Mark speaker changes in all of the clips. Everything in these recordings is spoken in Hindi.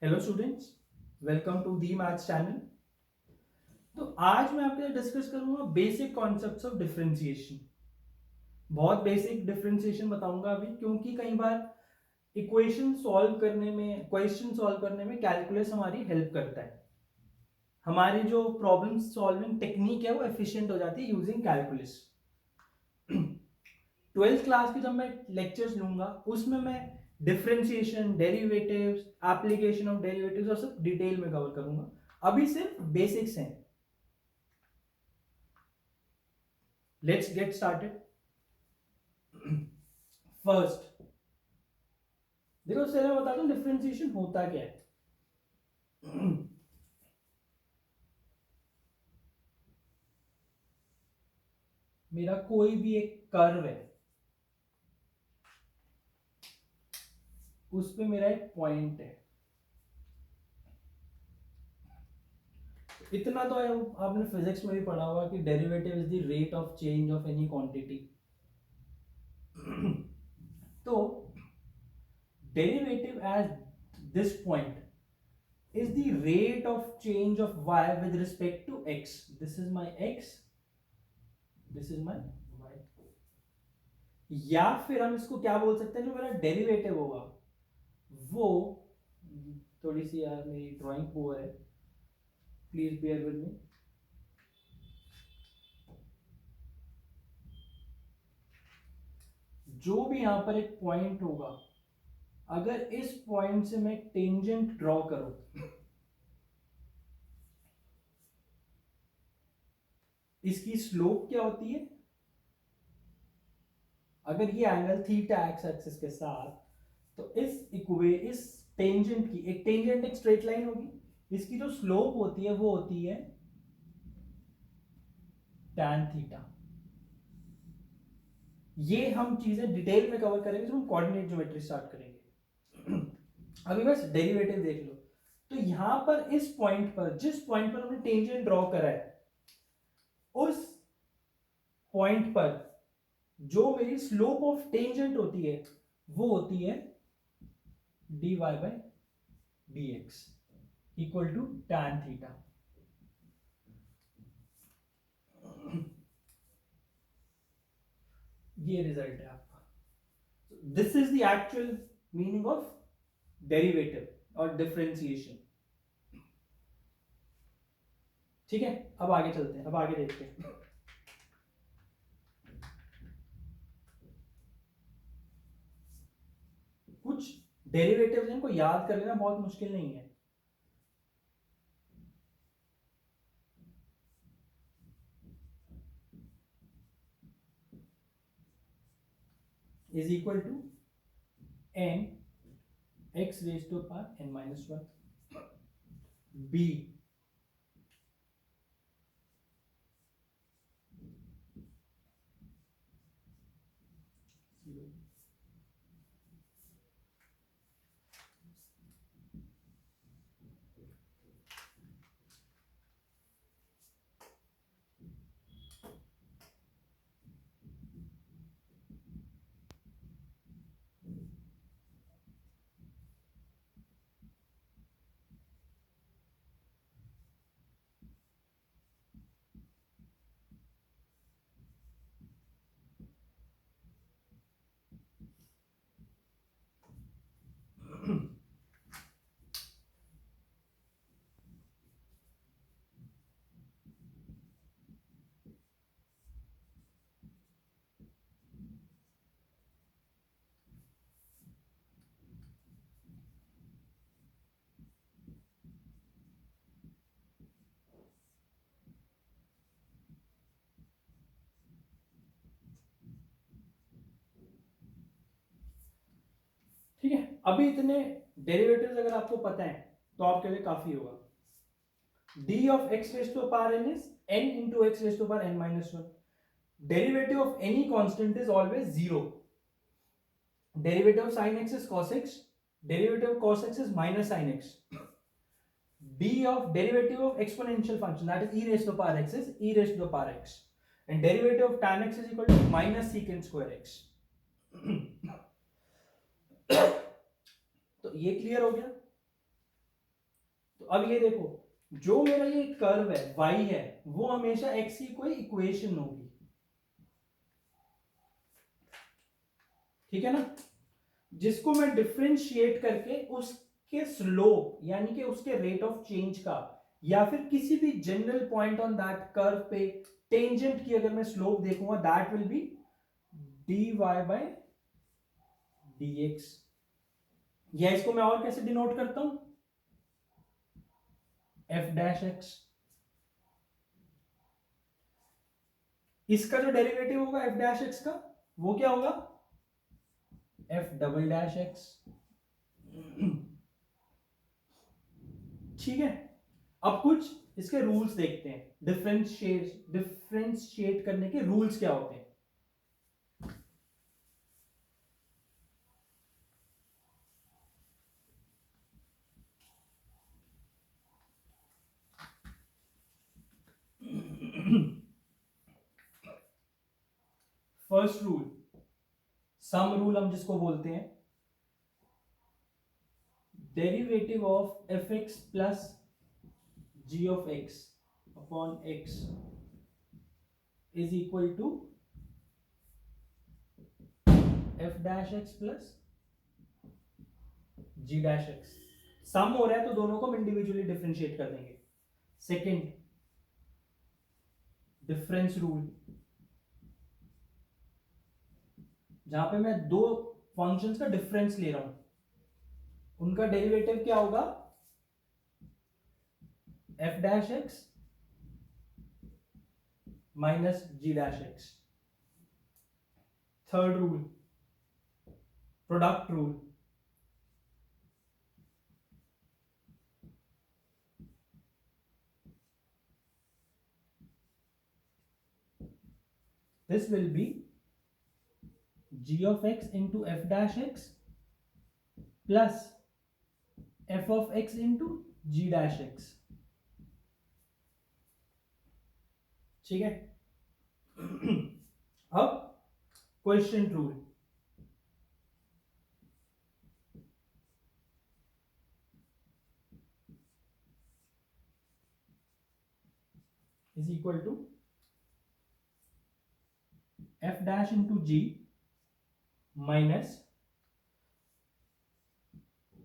Speaker 1: Hello students, welcome to the maths channel. तो आज मैं आपके साथ डिस्कस करूंगा बेसिक कॉन्सेप्ट्स ऑफ डिफरेंशिएशन। बहुत बेसिक डिफरेंशिएशन बताऊंगा अभी, क्योंकि कई बार क्वेश्चन सॉल्व करने में कैलकुलस हमारी हेल्प करता है। हमारी जो प्रॉब्लम सॉल्विंग टेक्निक है वो एफिशिएंट हो जाती है यूजिंग कैलकुलस। ट्वेल्थ क्लास के जब मैं लेक्चर्स लूंगा उसमें मैं differentiation, derivatives, application of derivatives और सब डिटेल में कवर करूंगा। अभी सिर्फ बेसिक्स हैं। Let's get started. फर्स्ट, देखो उससे मैं बताता हूं डिफरेंशिएशन होता क्या है। मेरा कोई भी एक कर्व है, उस पे मेरा एक पॉइंट है। इतना तो आपने फिजिक्स में भी पढ़ा होगा कि derivative is the rate of change of any quantity. तो derivative at this point is the rate of change of y with respect to x. This is my x, this is my y. या फिर हम इसको क्या बोल सकते हैं, जो मेरा डेरिवेटिव होगा वो, थोड़ी सी यार मेरी ड्राइंग पुअर है, प्लीज बेयर विद मी। जो भी यहां पर एक पॉइंट होगा, अगर इस पॉइंट से मैं टेंजेंट ड्रॉ करूं, इसकी स्लोप क्या होती है? अगर ये एंगल थीटा एक्स एक्सिस के साथ, तो इस टेंजेंट की, एक टेंजेंट एक स्ट्रेट लाइन होगी, इसकी जो स्लोप होती है वो होती है tan थीटा। ये हम चीजें डिटेल में कवर करेंगे जब हम कोऑर्डिनेट ज्योमेट्री स्टार्ट करेंगे। अभी बस डेरिवेटिव देख लो। तो यहां पर इस पॉइंट पर, जिस पॉइंट पर हमने टेंजेंट ड्रॉ करा है, उस पॉइंट पर जो मेरी स्लोप ऑफ टेंजेंट होती है वो होती है dy by dx equal to tan theta. ये रिजल्ट है आपका। This is the actual meaning of derivative और डिफरेंशिएशन। ठीक है, अब आगे चलते हैं, अब आगे देखते हैं। कुछ डेरिवेटिव्स इनको याद कर लेना बहुत मुश्किल नहीं है। Is equal to n x raise to power n minus one, b ठीक है। अभी इतने डेरिवेटिव्स अगर आपको पता है तो आपके लिए काफी होगा। d of x raised to power n is n into x raised to power n minus 1. Derivative of any constant is always 0. Derivative of sin x is cos x. Derivative of cos x is minus sin x. d of derivative of exponential function, that is e raised to the power x, is e raised to the power x. And derivative of tan x is equal to minus secant square x. तो ये क्लियर हो गया। तो अब ये देखो, जो मेरा ये कर्व है y है, वो हमेशा x की कोई इक्वेशन होगी, ठीक है ना, जिसको मैं डिफरेंशिएट करके उसके स्लोप यानी कि उसके रेट ऑफ चेंज का, या फिर किसी भी general point on that curve पे टेंजेंट की अगर मैं स्लोप देखूंगा, that will be dy by dx। या इसको मैं और कैसे डिनोट करता हूं, f डैश x। इसका जो डेरिवेटिव होगा f डैश x का, वो क्या होगा, f डबल डैश x। ठीक है, अब कुछ इसके रूल्स देखते हैं, डिफरेंशिएट करने के रूल्स क्या होते हैं। फर्स्ट रूल, सम रूल हम जिसको बोलते हैं, derivative of f x plus g of x upon x is equal to f dash x plus g dash x. Sum हो रहा है तो दोनों को हम इंडिविजुअली डिफरेंशिएट कर देंगे। सेकेंड, डिफरेंस रूल, जहां पे मैं दो फंक्शंस का डिफरेंस ले रहा हूं, उनका डेरिवेटिव क्या होगा, f dash x minus g dash x. Third rule, product rule, this will be g of x into f dash x plus f of x into g dash x। ठीक है, अब question rule, is equal to f dash into g minus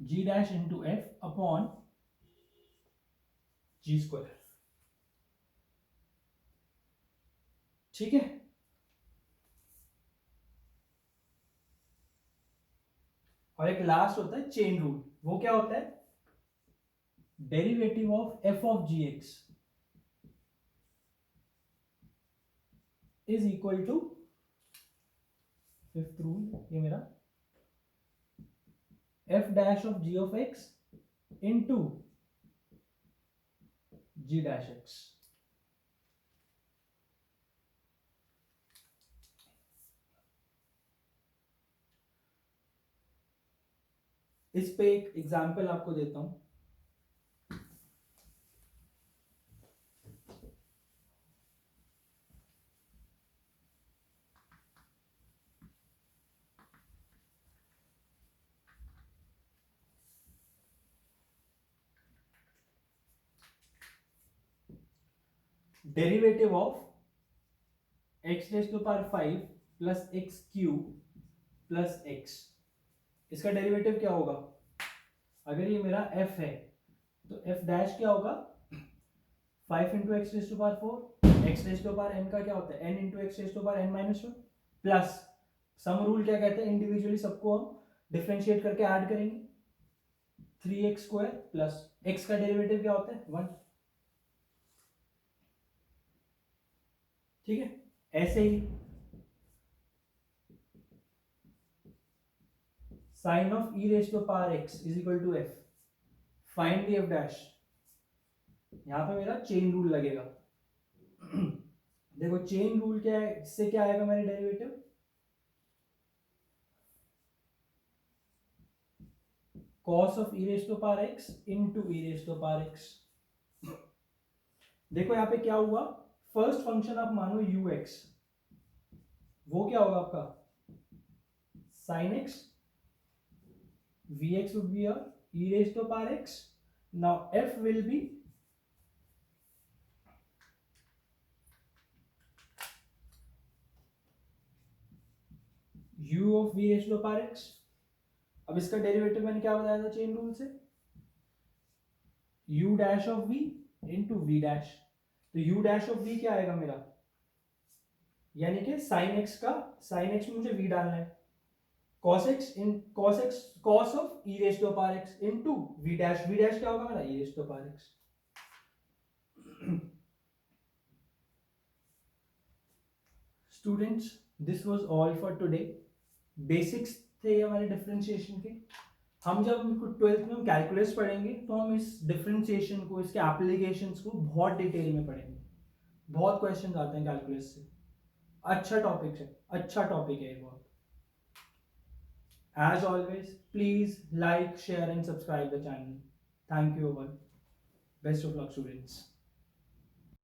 Speaker 1: g dash into f upon g square. ठीक है, और एक लास्ट होता है चेन रूल, वो क्या होता है, derivative of f of g x is equal to, fifth rule ये मेरा, f dash of g of x into g dash x। इस पे एक एग्जांपल आपको देता हूं, derivative of x raise to power 5 plus x cube plus x, इसका डेरिवेटिव क्या होगा, अगर ये मेरा f है तो f डैश क्या होगा, 5 into x raise to power 4, x raise to power n का क्या होता है n into x raise to power n minus 1 plus sum rule क्या कहते हैं, इंडिविजुअली सबको हम डिफरेंशिएट करके ऐड करेंगे, 3x स्क्वायर प्लस x का डेरिवेटिव क्या होता है 1। ठीक है, ऐसे ही sine of e raise to power x is equal to f, find the f dash, यहां पे मेरा चेन रूल लगेगा। देखो चेन रूल क्या है, इससे क्या आएगा मेरे derivative, cos of e raise to power x into e raise to power x. देखो यहां पे क्या हुआ, फर्स्ट फंक्शन आप मानो यू एक्स, वो क्या होगा आपका sine x, v x would be e raise to power x now f will be u of v raised to the power x. अब इसका डेरिवेटिव मैंने क्या बताया था चेन रूल से, u dash of v into v dash, तो u डैश ऑफ v क्या आएगा मेरा, यानी कि साइन x का, साइन x में मुझे v डालना है, cos x cos of e raise to power x into v dash क्या होगा मेरा e raise to power x. Students this was all for today. Basics थे हमारे डिफरेंशिएशन के. हम जब 12th में हम कैलकुलस पढ़ेंगे तो हम इस डिफरेंशिएशन को, इसके एप्लीकेशंस को बहुत डिटेल में पढ़ेंगे. बहुत क्वेश्चंस आते हैं कैलकुलस से. अच्छा टॉपिक है, अच्छा टॉपिक है बहुत. As always, please like, share and subscribe the channel. Thank you all. Best of luck, students.